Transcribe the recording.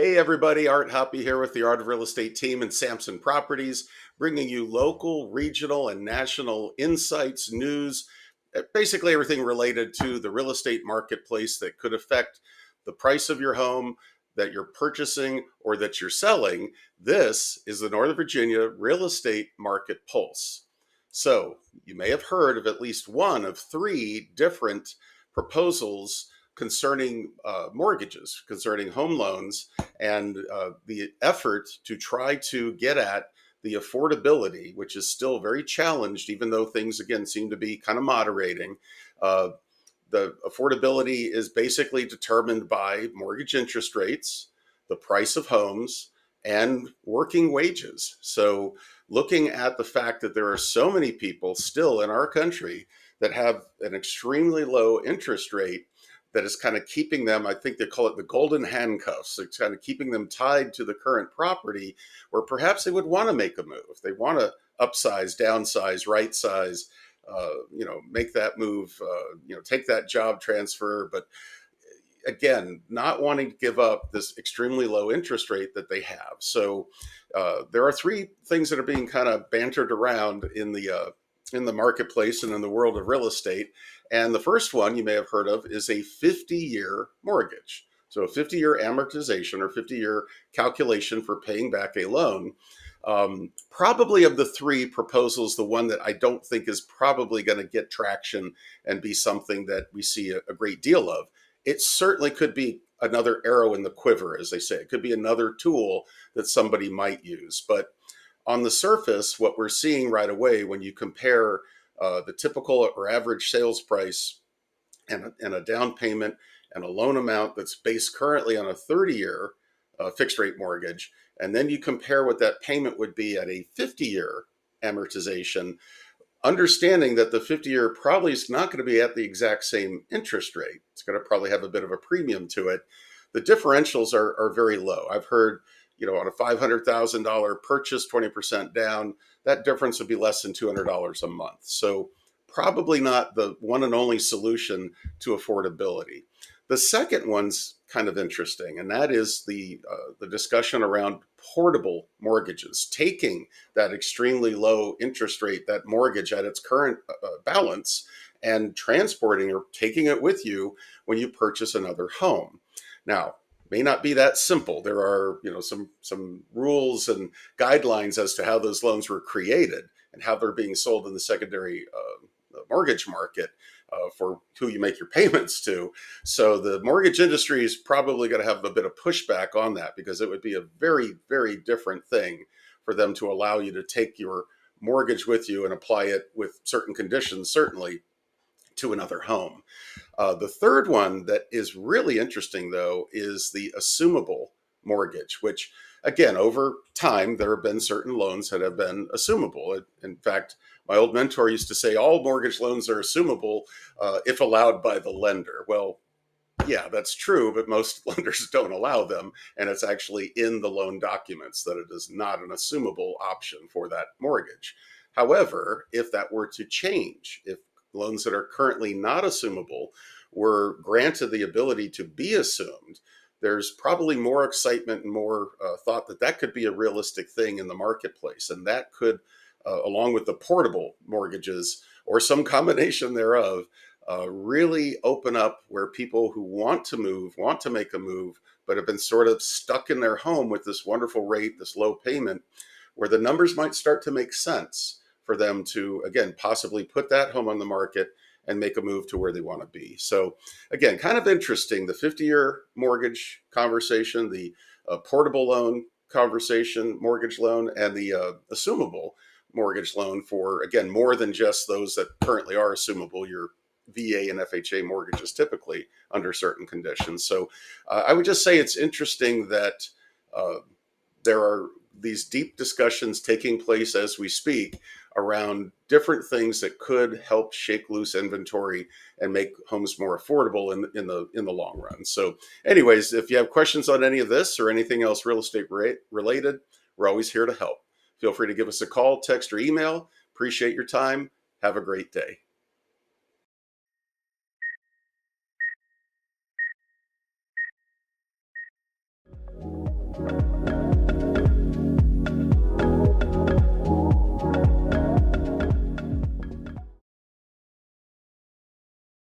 Hey everybody, Art Hoppy here with the Art of Real Estate team and Sampson Properties, bringing you local, regional, and national insights, news, basically everything related to the real estate marketplace that could affect the price of your home that you're purchasing or that you're selling. This is the Northern Virginia Real Estate Market Pulse. So you may have heard of at least one of three different proposals concerning mortgages, concerning home loans, and the effort to try to get at the affordability, which is still very challenged, even though things again seem to be kind of moderating. Uh, the affordability is basically determined by mortgage interest rates, the price of homes, and working wages. So, looking at the fact that there are so many people still in our country that have an extremely low interest rate that is kind of keeping them, I think they call it the golden handcuffs. It's kind of keeping them tied to the current property where perhaps they would want to make a move. They want to upsize, downsize, right size, make that move, take that job transfer. But again, not wanting to give up this extremely low interest rate that they have. So there are three things that are being kind of bantered around in the marketplace and in the world of real estate. And the first one you may have heard of is a 50-year mortgage. So a 50-year amortization or 50-year calculation for paying back a loan. Probably of the three proposals, the one that I don't think is probably going to get traction and be something that we see a great deal of. It certainly could be another arrow in the quiver, as they say. It could be another tool that somebody might use. But on the surface, what we're seeing right away when you compare the typical or average sales price and a down payment and a loan amount that's based currently on a 30-year fixed rate mortgage, and then you compare what that payment would be at a 50-year amortization, understanding that the 50-year probably is not going to be at the exact same interest rate. It's going to probably have a bit of a premium to it. The differentials are very low. I've heard, on a $500,000 purchase, 20% down, that difference would be less than $200 a month. So probably not the one and only solution to affordability. The second one's kind of interesting, and that is the discussion around portable mortgages, taking that extremely low interest rate, that mortgage at its current balance, and transporting or taking it with you when you purchase another home. Now, may not be that simple. There are, some rules and guidelines as to how those loans were created and how they're being sold in the secondary mortgage market for who you make your payments to. So the mortgage industry is probably going to have a bit of pushback on that because it would be a very, very different thing for them to allow you to take your mortgage with you and apply it with certain conditions, certainly, to another home. The third one that is really interesting, though, is the assumable mortgage, which, again, over time, there have been certain loans that have been assumable. In fact, my old mentor used to say all mortgage loans are assumable if allowed by the lender. Well, yeah, that's true, but most lenders don't allow them. And it's actually in the loan documents that it is not an assumable option for that mortgage. However, if that were to change, if loans that are currently not assumable were granted the ability to be assumed, there's probably more excitement and more thought that that could be a realistic thing in the marketplace. And that could, along with the portable mortgages or some combination thereof, really open up where people who want to move, want to make a move, but have been sort of stuck in their home with this wonderful rate, this low payment, where the numbers might start to make sense for them to, again, possibly put that home on the market and make a move to where they want to be. So again, kind of interesting, the 50-year mortgage conversation, the portable loan conversation, mortgage loan, and the assumable mortgage loan for, again, more than just those that currently are assumable, your VA and FHA mortgages typically under certain conditions. So I would just say it's interesting that there are these deep discussions taking place as we speak around different things that could help shake loose inventory and make homes more affordable in the long run. So anyways, if you have questions on any of this or anything else real estate related, we're always here to help. Feel free to give us a call, text, or email. Appreciate your time. Have a great day.